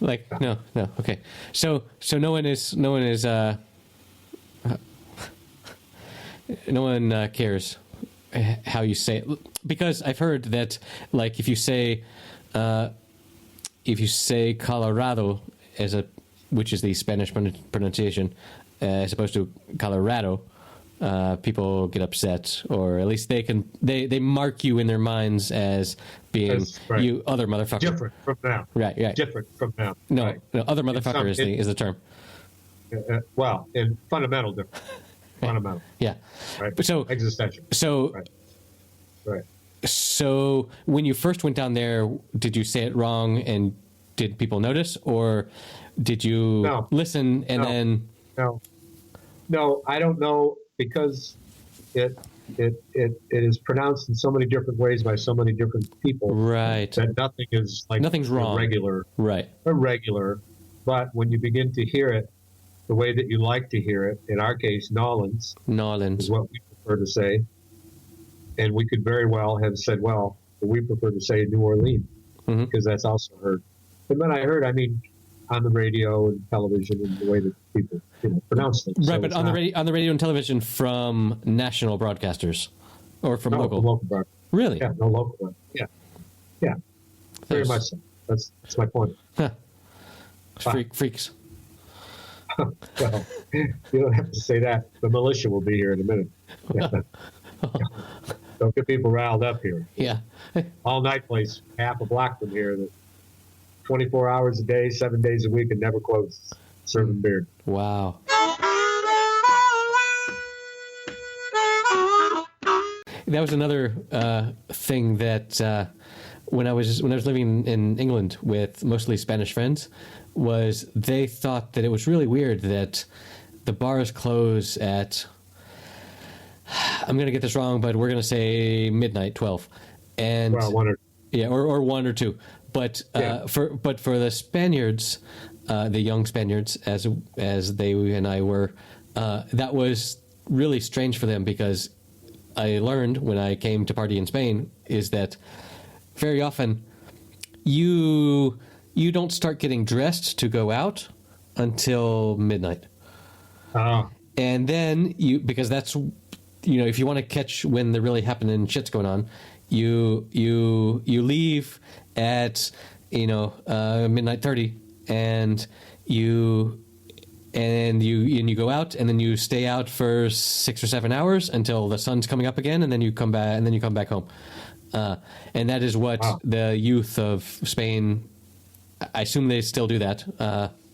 Like no, okay. So no one cares how you say it, because I've heard that like if you say Colorado which is the Spanish pronunciation, as opposed to Colorado, people get upset, or at least they mark you in their minds as being right. You other motherfucker. Different from them. Right. Different from them. No, right. no, other motherfucker is the term. Well, in fundamental difference. Fundamental. Yeah. Right. So existential. So. Right. So when you first went down there, did you say it wrong, and did people notice, or did you listen and then? No, I don't know, because it is pronounced in so many different ways by so many different people. Right. That nothing's wrong. Irregular. Right. Irregular. But when you begin to hear it the way that you like to hear it, in our case, Nolans is what we prefer to say. And we could very well have said, well, we prefer to say New Orleans, because that's also heard. And when I heard, I mean, on the radio and television, and the way that people pronounce things. Right, so but on the radio and television from national broadcasters, or from local? From local broadcasters. Really? Yeah, no local one. Yeah. Very much so. That's my point. Huh. Freaks. Well, you don't have to say that. The militia will be here in a minute. Yeah. Don't get people riled up here. Yeah. All night place, half a block from here, that 24 hours a day, 7 days a week, and never closes, serving beer. Wow. That was another thing that when I was living in England with mostly Spanish friends, was they thought that it was really weird that the bars close at, I'm going to get this wrong, but we're going to say midnight, 12. And well, one or 1 or 2. But for the Spaniards, the young Spaniards, as they and I were, that was really strange for them, because I learned when I came to party in Spain is that very often you don't start getting dressed to go out until midnight. And then because that's, if you want to catch when they're really happening shit's going on, you leave at midnight 30, and you go out, and then you stay out for 6 or 7 hours until the sun's coming up again, and then you come back home. And that is what the youth of Spain, I assume they still do that.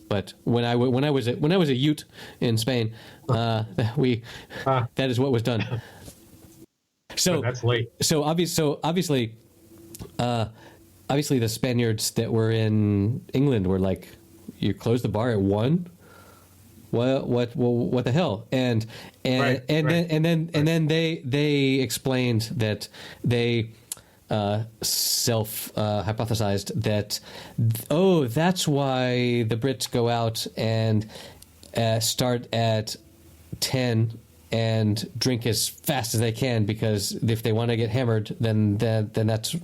But when I was a youth in Spain, that is what was done. So that's late. So obviously, the Spaniards that were in England were like, "You close the bar at 1? What the hell?" And then they explained that they hypothesized that, that's why the Brits go out and start at 10 and drink as fast as they can, because if they want to get hammered, then that's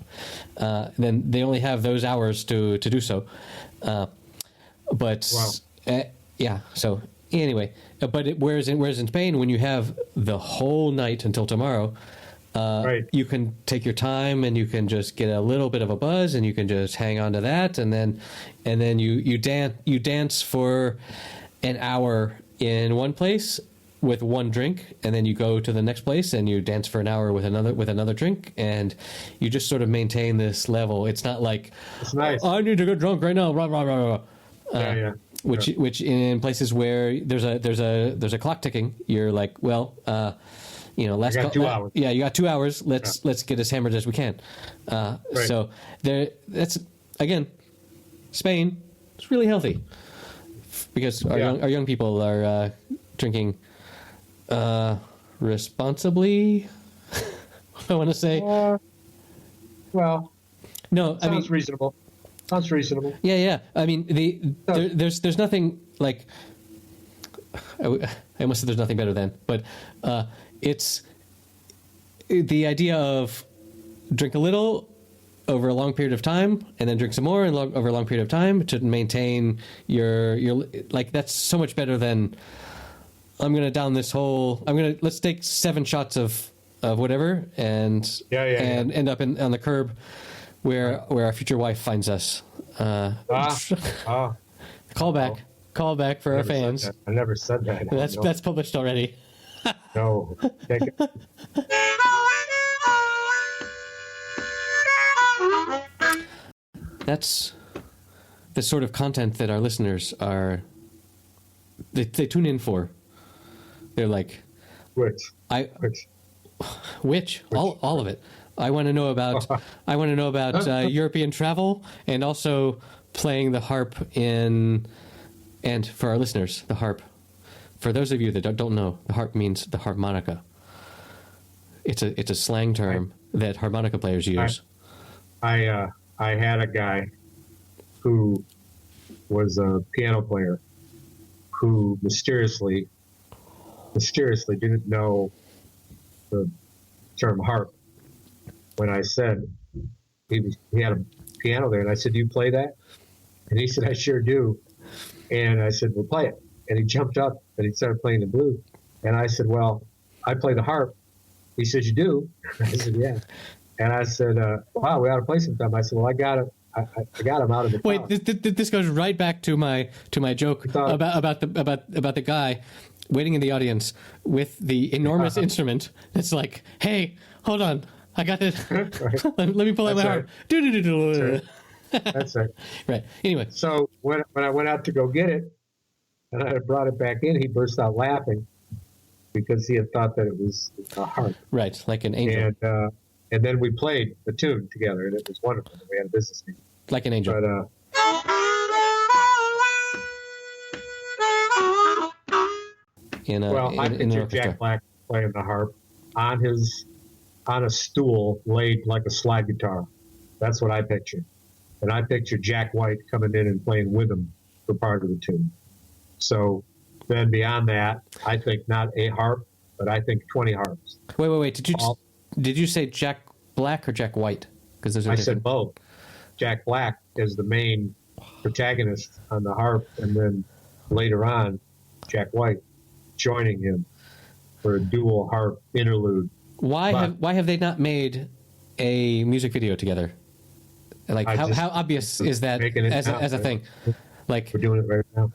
then they only have those hours to do so. So anyway, whereas in Spain, when you have the whole night until tomorrow, you can take your time, and you can just get a little bit of a buzz, and you can just hang on to that, and then you dance for an hour in one place with one drink, and then you go to the next place and you dance for an hour with another drink, and you just sort of maintain this level. It's not like, it's nice. I need to get drunk right now, rah, rah, rah, rah. Which in places where there's a clock ticking, you're like, well, last 2 hours. Yeah, you got 2 hours. Let's get as hammered as we can. So that's again, Spain. It's really healthy, because our young people are drinking responsibly. I want to say. Well, no, sounds reasonable. Sounds reasonable. Yeah. I mean, there's nothing like. I almost said there's nothing better than, but it's the idea of drink a little, over a long period of time, and then drink some more and over a long period of time to maintain your like that's so much better than I'm gonna down this whole. Let's take 7 shots of whatever and end up on the curb where our future wife finds us. Call back for our fans. I never said that. That's published already. No. That's the sort of content that our listeners are. They tune in for. They're like, which? All of it. I want to know about. I want to know about European travel and also playing the harp in. And for our listeners, the harp. For those of you that don't know, the harp means the harmonica. It's a slang term that harmonica players use. I had a guy who was a piano player who mysteriously didn't know the term harp. When I said he had a piano there, and I said, "Do you play that?" And he said, "I sure do." And I said, "Well, play it." And he jumped up and he started playing the blues. And I said, "Well, I play the harp." He said, "You do?" I said, "Yeah." And I said, "Wow, we ought to play sometime." I said, "Well, I got him out of the Wait, this goes right back to my joke about the guy waiting in the audience with the enormous instrument. That's like, "Hey, hold on, I got it. Right. let me pull out my harp." That's right. Right. Anyway, so when I went out to go get it, and I brought it back in, he burst out laughing because he had thought that it was a harp. Right, like an angel. And then we played the tune together, and it was wonderful. We had a business meeting. Like an angel. But I picture Jack Black playing the harp on a stool laid like a slide guitar. That's what I picture. And I picture Jack White coming in and playing with him for part of the tune. So then beyond that, I think not a harp, but I think 20 harps. Wait. Did you say Jack Black or Jack White? Because I said both. Jack Black is the main protagonist on the harp, and then later on, Jack White joining him for a dual harp interlude. Why have they not made a music video together? Like how obvious is that as a thing? Like we're doing it right now.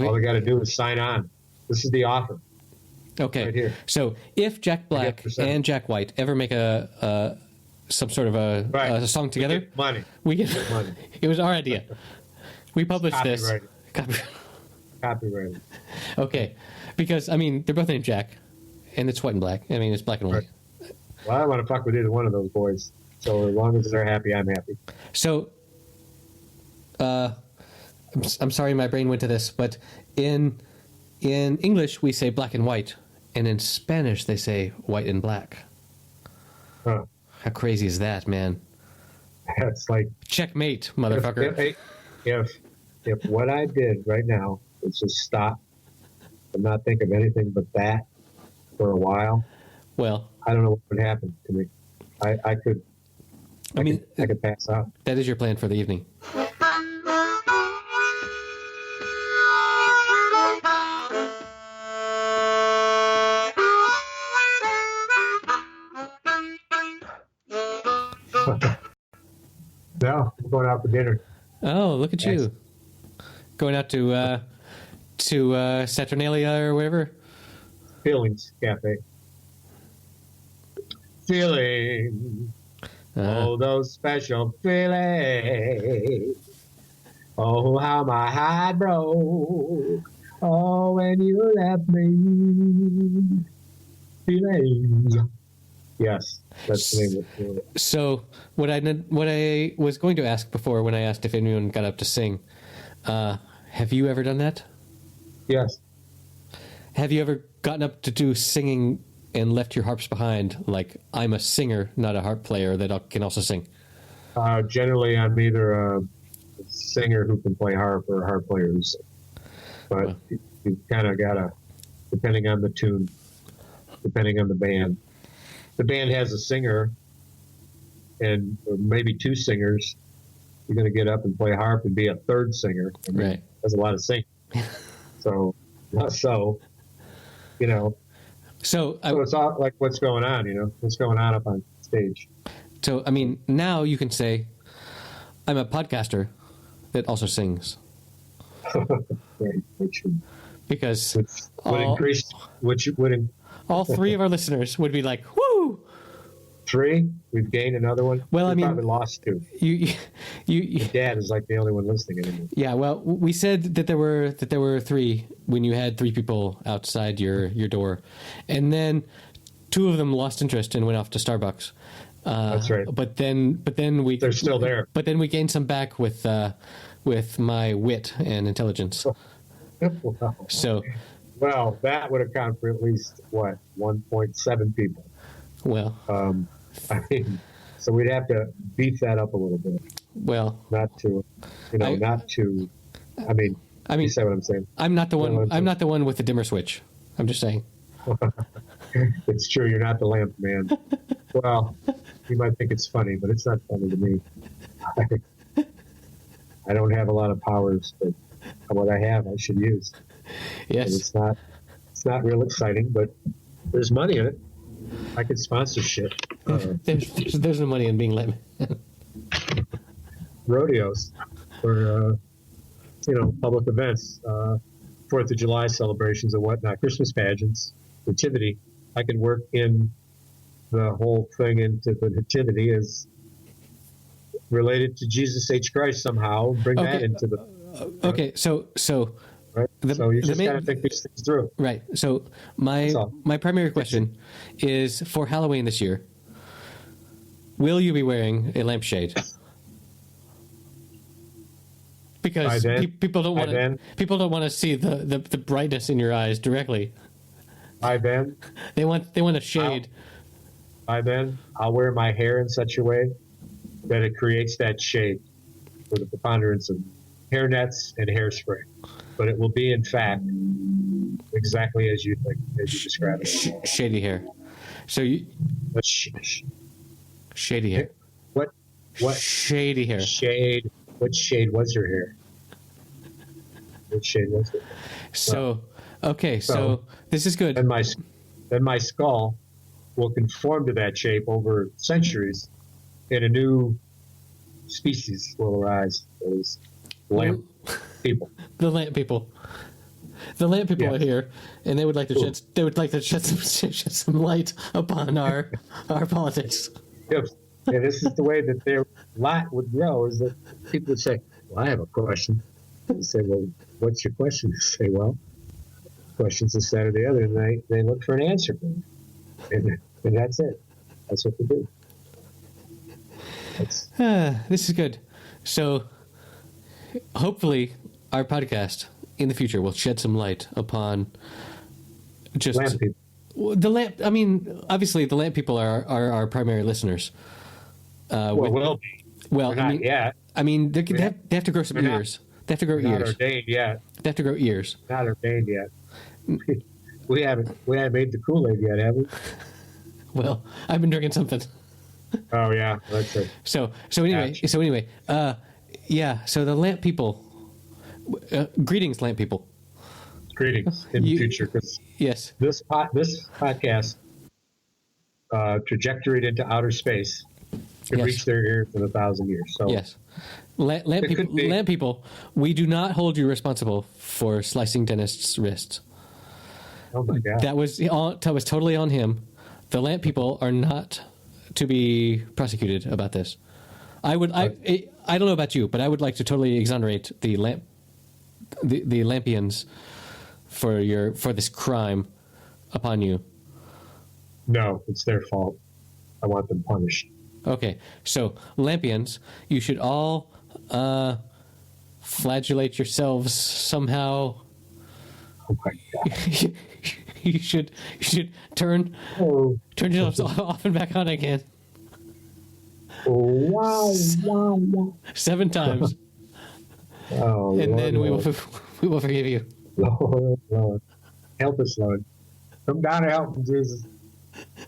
All we got to do is sign on. This is the offer. Okay. Right here. So if Jack Black and Jack White ever make some sort of a song together, we get money. It was our idea. We published this. Copyrighted. Okay, because they're both named Jack, and it's white and black. It's black and white. Right. Well, I don't want to fuck with either one of those boys. So as long as they're happy, I'm happy. So, I'm sorry, my brain went to this, but in English we say black and white, and in Spanish they say white and black. Huh. How crazy is that, man? That's like checkmate, motherfucker. If what I did right now is just stop and not think of anything but that for a while, well, I don't know what would happen to me. I could pass out. That is your plan for the evening. No, we're going out for dinner. Oh, look at you. Going out to Saturnalia or whatever? Feelings Cafe. Feelings. Oh, those special feelings. Oh, how my heart broke. Oh, when you left me. Feelings. Yes, that's the name of it. So what I was going to ask before when I asked if anyone got up to sing, have you ever done that? Yes. Have you ever gotten up to do singing and left your harps behind? Like, I'm a singer, not a harp player that can also sing. Generally, I'm either a singer who can play harp or a harp player who sings. But you kind of got to, depending on the tune, depending on the band. The band has a singer, or maybe two singers, you're going to get up and play harp and be a third singer. I mean, Right. That's a lot of singing. So, you know, So it's all like what's going on, what's going on up on stage. So, I mean, now you can say, I'm a podcaster that also sings. Right, Because all three of our listeners would be like, woo! Three? We've gained another one? Well, I mean, probably lost two. Your dad is like the only one listening anymore. Yeah, well, we said that there were three when you had three people outside your door. And then two of them lost interest and went off to Starbucks. That's right. But then they're still there. But then we gained some back with my wit and intelligence. Wow. So, well, that would account for at least 1.7 people. Well, I mean, so we'd have to beef that up a little bit. Well, not to. I mean, you say what I'm saying. I'm not the one. I'm not the one with the dimmer switch. I'm just saying. It's true. You're not the lamp man. Well, you might think it's funny, but it's not funny to me. I don't have a lot of powers, but what I have, I should use. Yes. And it's not real exciting, but there's money in it. I could sponsor shit. There's no money in being lamp. Rodeos or public events, 4th of July celebrations and whatnot, Christmas pageants, nativity. I could work in the whole thing into the nativity as related to Jesus H. Christ somehow. Bring that into the. Okay, so. Right. So you just got to think these things through. Right. So my primary question is, for Halloween this year, will you be wearing a lampshade? Because people don't want to see the brightness in your eyes directly. By then, they want a shade. By then, I'll wear my hair in such a way that it creates that shade with a preponderance of hair nets and hairspray. But it will be, in fact, exactly as you described it. Shady hair. So you. Shady hair. What? Shady hair. Shade. What shade was your hair? What shade was it? So this is good. And my skull will conform to that shape over centuries, and a new species will arise. Those lamp people. The lamp people. The lamp people are here, and they would like to shed some light upon our politics. Yep. And this is the way that their lot would grow, is that people would say, well, I have a question. You say, well, what's your question? You say, well, question's this, that, or the other, and they look for an answer. And that's it. That's what they do. This is good. So, hopefully, our podcast in the future will shed some light upon just lamp people. The lamp. I mean, obviously, the lamp people are our primary listeners. Will be. Well, not yet. I mean, they have to grow some ears. They have to grow ears. Not ordained yet. They have to grow ears. Not ordained yet. We haven't made the Kool-Aid yet, have we? Well, I've been drinking something. Oh yeah, that's it. So anyway, So the lamp people. Greetings, lamp people. Greetings in the future, because yes, this podcast trajectoried into outer space could reach their ears in 1,000 years. So yes, lamp people, we do not hold you responsible for slicing dentist's wrists. Oh my God, that was totally on him. The lamp people are not to be prosecuted about this. I don't know about you, but I would like to totally exonerate the Lampians for this crime upon you. No, it's their fault. I want them punished. Okay, so Lampians, you should all flagellate yourselves somehow. Oh my God. You should turn yourselves off and back on again. Wow! 7 times. Oh, and Lord, then Lord. we will forgive you. Lord. Help us, Lord. Come down and help him, Jesus.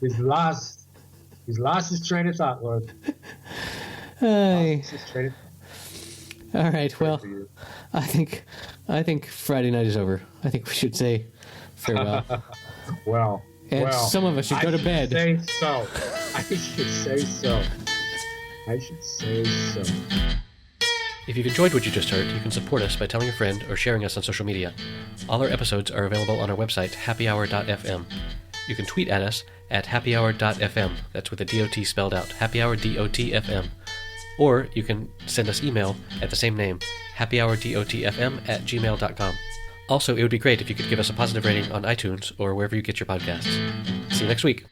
He's lost. He's lost his train of thought, Lord. Hey. Lost his train of All right. Well, for you. I think Friday night is over. I think we should say farewell. Well, And some of us should go to bed. I should say so. I should say so. I should say so. If you've enjoyed what you just heard, you can support us by telling a friend or sharing us on social media. All our episodes are available on our website, happyhour.fm. You can tweet at us at happyhour.fm. That's with a DOT spelled out, happyhour.dotfm. Or you can send us email at the same name, happyhourdotfm@gmail.com. Also, it would be great if you could give us a positive rating on iTunes or wherever you get your podcasts. See you next week.